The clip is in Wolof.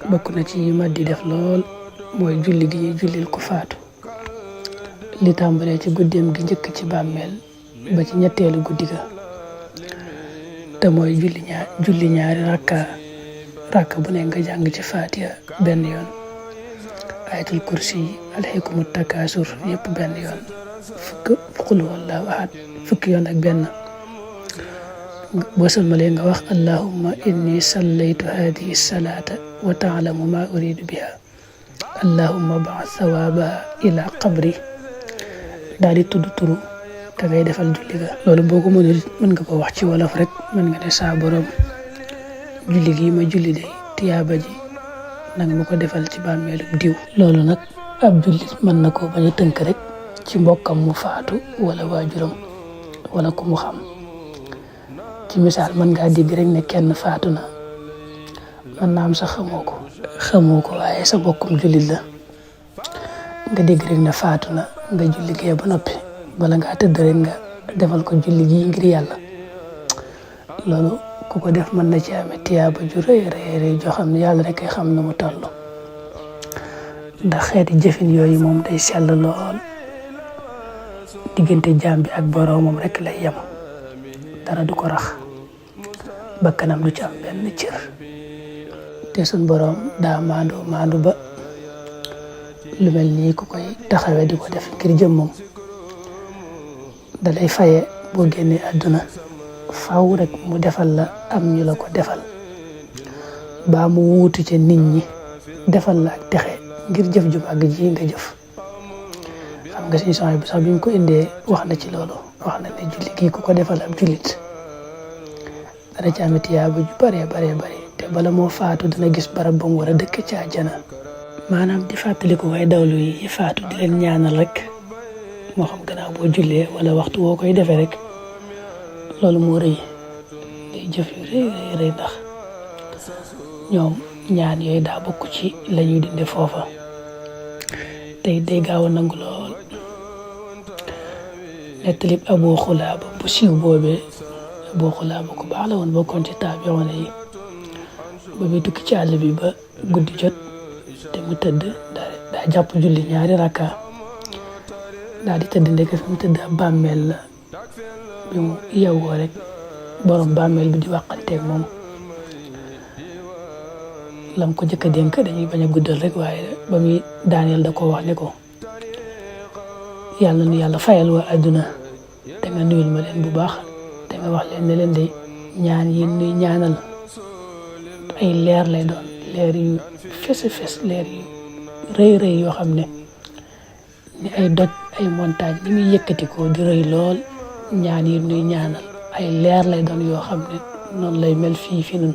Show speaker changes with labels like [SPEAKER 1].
[SPEAKER 1] bokk na ci mat di def lool mooy julli gi ñuy jullil ku faatu li tàmbalee ci guddeem gi njëkk ci bàmmeel ba ci ñetteelu guddi ga te mooy julli ñaari rakka bu ne nga jàng ci Fatiha benn yoon ayatul kursi alhikumu takasur yëpp benn yoon qul huwallahu ahad fukki yoon ak benn boo salmalee nga wax allahumma inni sallaytu hadihi salata wa taalamu ma uridu biha allahumma ba'ath thawabaha ila qabri daal di tudd turu te ngay defal julli ga loolu boo ko mënul mën nga ko wax ci wolof rek mën nga ne saa borom julli gi ma julli de tiyaaba ji nag ma ko defal ci bàmmeelum diw loolu nag ab jullit mën na ko bañ a tënk rek ci mbokkam mu faatu wala waajuram wala ku mu xam ci misaal mën ngaa dégg rek ne kenn faatu na mën naa am sax xamoo ko waaye sa mbokkum jullit la nga dégg rek ne faatu na nga julli gee ba noppi bala ngaa tëdd rek nga defal ko julli gi ngir yàlla loolu ku ko def mën na ci amee tiyaaba ju rëy joo xam ne yàlla rek ay xam na mu toll ndax xeeti jëfin yooyu moom day sell lool diggante jaam bi ak boroomam rek lay yem dara du ko rax bakkanam du ci am benn cër te suñ boroom daa maandu ba lu mel nii ku koy taxawee di ko def ngir jëmmam da lay faye boo génnee àdduna faw rek mu defal la am ñu la ko defal baa mu wuutu ca nit ñi defal la ak texe ngir jëf ju màgg ji nga jëf xam nga suñu son bi sax bi ñu ko indee wax na ci loolu wax na ne julli gi ku ko defal ab jullit dana ci amit tiyaaba ju bare te bala moo faatu dina gis barab ba mu war a dëkk ci àjjana maanaam di fàttaliku way dawlu yi faatu di leen ñaanal rek moo xam gannaaw boo jullee wala waxtu woo koy defee rek loolu moo rëy day jëf yu rëy ndax ñoom ñaan yooyu daa bokk ci la ñuy dinde foofa tey day gaaw a nangu lool nettalib Abu Xulaaba bu siiw boobee Abu Xulaaba ku baax la woon bokkoon ci taabiyoon yi ba muy tukki ci àll bi ba guddi jot te mu tëdd daa jàpp julli ñaari rakka daa di tëdd ndeke fi mu tëdd ab bàmmeel la bi mu yeewoo rek borom bàmmeel bi di waxanteeg moom lam ko jëkk a dénk dañuy bañ a guddal rek waaye ba muy daaneel da ko wax ne ko yàlla nu yàlla fayal waa àdduna te nga nuyul ma leen bu baax te nga wax leen ne leen de ñaan yi nuy ñaanal ay leer lay doon leer yu fes leer yu rëy yoo xam ne ni ay doj ay montagne ni muy yëkkatikoo di rëy lool ñaan yi nuy ñaanal ay leer lay doon yoo xam ne noonu lay mel fii fi nun